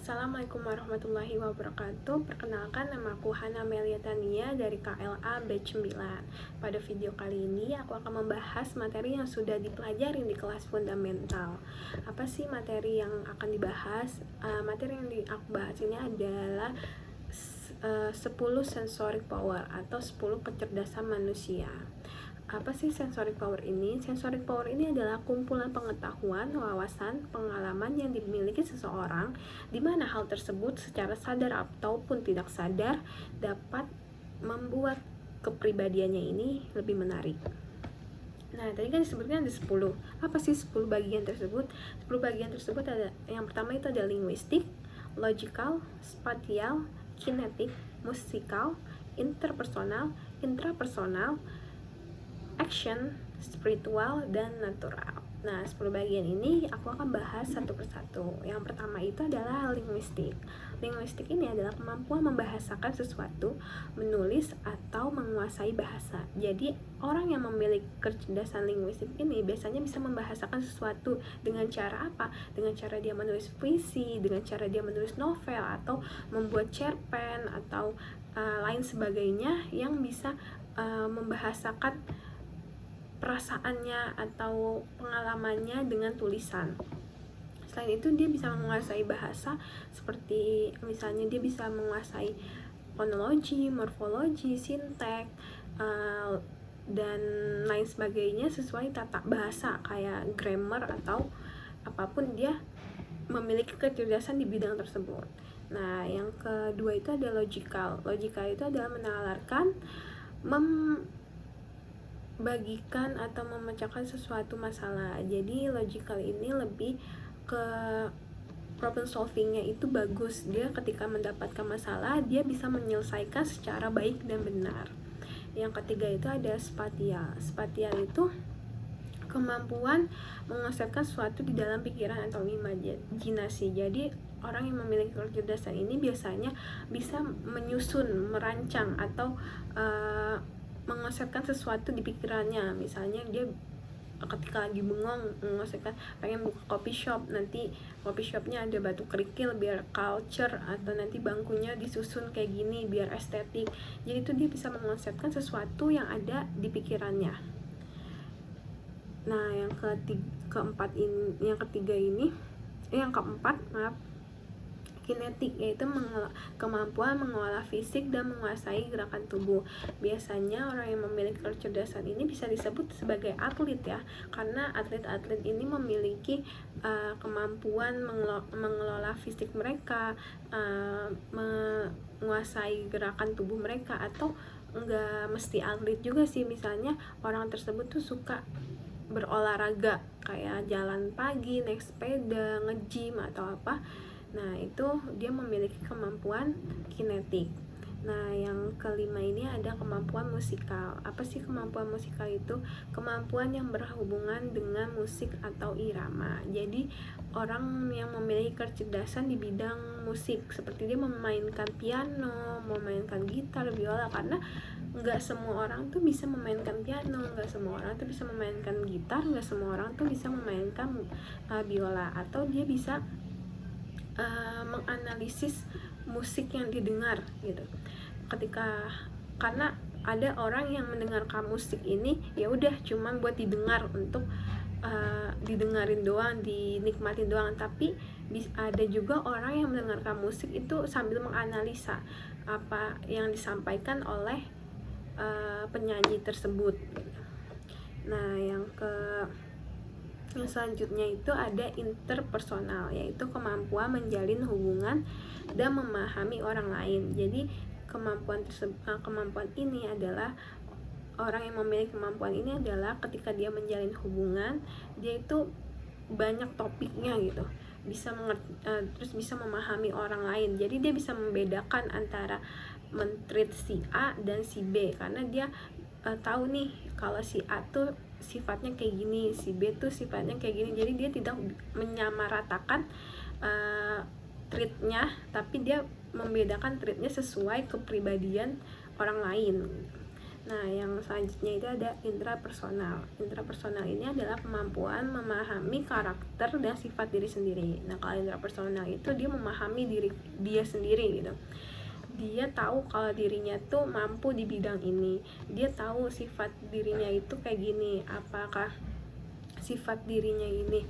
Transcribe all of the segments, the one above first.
Assalamualaikum warahmatullahi wabarakatuh. Perkenalkan, nama aku Hana Melia Tania dari KLA Batch 9. Pada video kali ini aku akan membahas materi yang sudah dipelajari di kelas fundamental. Apa sih materi yang akan dibahas? Materi yang aku bahas ini adalah 10 sensoric power atau 10 kecerdasan manusia. Apa sih sensoric power ini? Sensoric power ini adalah kumpulan pengetahuan, wawasan, pengalaman yang dimiliki seseorang, di mana hal tersebut secara sadar ataupun tidak sadar dapat membuat kepribadiannya ini lebih menarik. Nah, tadi kan disebutkan ada 10. Apa sih 10 bagian tersebut? 10 bagian tersebut ada, yang pertama itu ada linguistik, logical, spatial, kinetik, musikal, interpersonal, intrapersonal, action, spiritual, dan natural. Nah, 10 bagian ini aku akan bahas satu persatu. Yang pertama itu adalah linguistik. Linguistik ini adalah kemampuan membahasakan sesuatu, menulis, atau menguasai bahasa. Jadi, orang yang memiliki kecerdasan linguistik ini biasanya bisa membahasakan sesuatu dengan cara apa? Dengan cara dia menulis puisi, dengan cara dia menulis novel, atau membuat cerpen, atau lain sebagainya yang bisa membahasakan perasaannya atau pengalamannya dengan tulisan. Selain itu dia bisa menguasai bahasa, seperti misalnya dia bisa menguasai fonologi, morfologi, sinteks, dan lain sebagainya sesuai tata bahasa kayak grammar atau apapun. Dia memiliki kecerdasan di bidang tersebut. Nah, yang kedua itu ada logical. Logical itu adalah menalarkan, bagikan atau memecahkan sesuatu masalah. Jadi logical ini lebih ke problem solvingnya itu bagus. Dia ketika mendapatkan masalah, dia bisa menyelesaikan secara baik dan benar. Yang ketiga itu ada spatial. Spatial itu kemampuan mengonsepkan sesuatu di dalam pikiran atau imajinasi. Jadi orang yang memiliki kecerdasan ini biasanya bisa menyusun, merancang, atau mengonsepkan sesuatu di pikirannya. Misalnya dia ketika lagi bengong mengonsepkan pengen buka coffee shop, nanti coffee shopnya ada batu kerikil biar culture, atau nanti bangkunya disusun kayak gini biar estetik. Jadi itu dia bisa mengonsepkan sesuatu yang ada di pikirannya. Nah, yang keempat kinetik, yaitu kemampuan mengolah fisik dan menguasai gerakan tubuh. Biasanya orang yang memiliki kecerdasan ini bisa disebut sebagai atlet ya, karena atlet-atlet ini memiliki kemampuan mengelola fisik mereka, menguasai gerakan tubuh mereka. Atau enggak mesti atlet juga sih, misalnya orang tersebut tuh suka berolahraga kayak jalan pagi, naik sepeda, nge-gym atau apa. Nah, itu dia memiliki kemampuan kinetik. Nah, yang kelima ini ada kemampuan musikal. Apa sih kemampuan musikal itu? Kemampuan yang berhubungan dengan musik atau irama. Jadi, orang yang memiliki kecerdasan di bidang musik, seperti dia memainkan piano, memainkan gitar, biola, karena nggak semua orang tuh bisa memainkan piano, nggak semua orang tuh bisa memainkan gitar, nggak semua orang tuh bisa memainkan biola, atau dia bisa menganalisis musik yang didengar gitu. Karena ada orang yang mendengarkan musik ini ya udah cuman buat didengar, untuk didengarin doang, dinikmatin doang. Tapi ada juga orang yang mendengarkan musik itu sambil menganalisa apa yang disampaikan oleh penyanyi tersebut. Nah, yang selanjutnya itu ada interpersonal, yaitu kemampuan menjalin hubungan dan memahami orang lain. Jadi kemampuan ini adalah, orang yang memiliki kemampuan ini adalah ketika dia menjalin hubungan, dia itu banyak topiknya gitu, terus bisa memahami orang lain. Jadi dia bisa membedakan antara men-treat si A dan si B, karena dia tahu nih kalau si A tuh sifatnya kayak gini, si B tuh sifatnya kayak gini. Jadi dia tidak menyamaratakan treatnya, tapi dia membedakan treatnya sesuai kepribadian orang lain. Nah, yang selanjutnya itu ada intrapersonal. Intrapersonal ini adalah kemampuan memahami karakter dan sifat diri sendiri. Nah, kalau intrapersonal itu dia memahami diri dia sendiri gitu. Dia tahu kalau dirinya tuh mampu di bidang ini. Dia tahu sifat dirinya itu kayak gini. Apakah sifat dirinya ini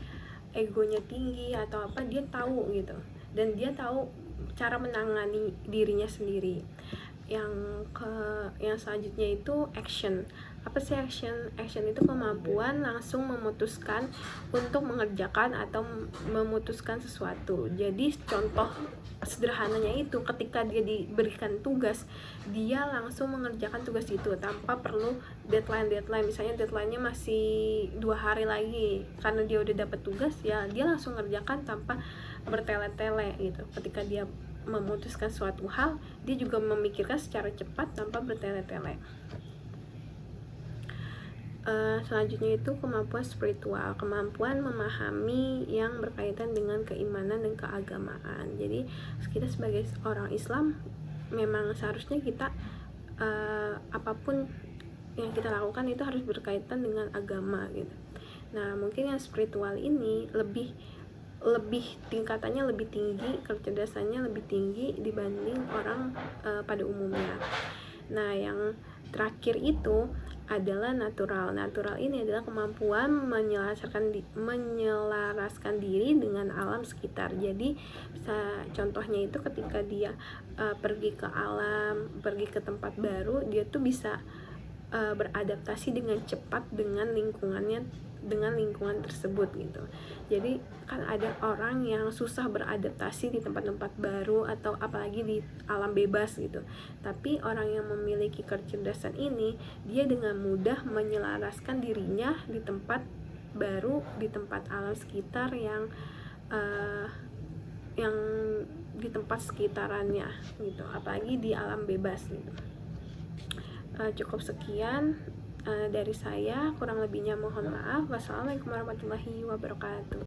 egonya tinggi atau apa, dia tahu gitu. Dan dia tahu cara menangani dirinya sendiri. Yang selanjutnya itu action. Apa sih action? Action itu kemampuan langsung memutuskan untuk mengerjakan atau memutuskan sesuatu. Jadi contoh sederhananya itu ketika dia diberikan tugas, dia langsung mengerjakan tugas itu tanpa perlu deadline. Misalnya deadline-nya masih 2 hari lagi, karena dia udah dapat tugas, ya dia langsung ngerjakan tanpa bertele-tele gitu. Ketika dia memutuskan suatu hal, dia juga memikirkan secara cepat tanpa bertele-tele. Selanjutnya itu kemampuan spiritual, kemampuan memahami yang berkaitan dengan keimanan dan keagamaan. Jadi kita sebagai orang Islam memang seharusnya kita apapun yang kita lakukan itu harus berkaitan dengan agama gitu. Nah, mungkin yang spiritual ini lebih tingkatannya lebih tinggi, kecerdasannya lebih tinggi dibanding orang pada umumnya. Nah, yang terakhir itu adalah natural. Natural ini adalah kemampuan menyelaraskan diri dengan alam sekitar. Jadi contohnya itu ketika dia pergi ke alam, pergi ke tempat baru, dia tuh bisa beradaptasi dengan cepat dengan lingkungan tersebut gitu. Jadi kan ada orang yang susah beradaptasi di tempat-tempat baru atau apalagi di alam bebas gitu. Tapi orang yang memiliki kecerdasan ini, dia dengan mudah menyelaraskan dirinya di tempat baru, di tempat alam sekitar yang di tempat sekitarannya gitu, apalagi di alam bebas gitu. Cukup sekian dari saya, kurang lebihnya mohon maaf. Wassalamualaikum warahmatullahi wabarakatuh.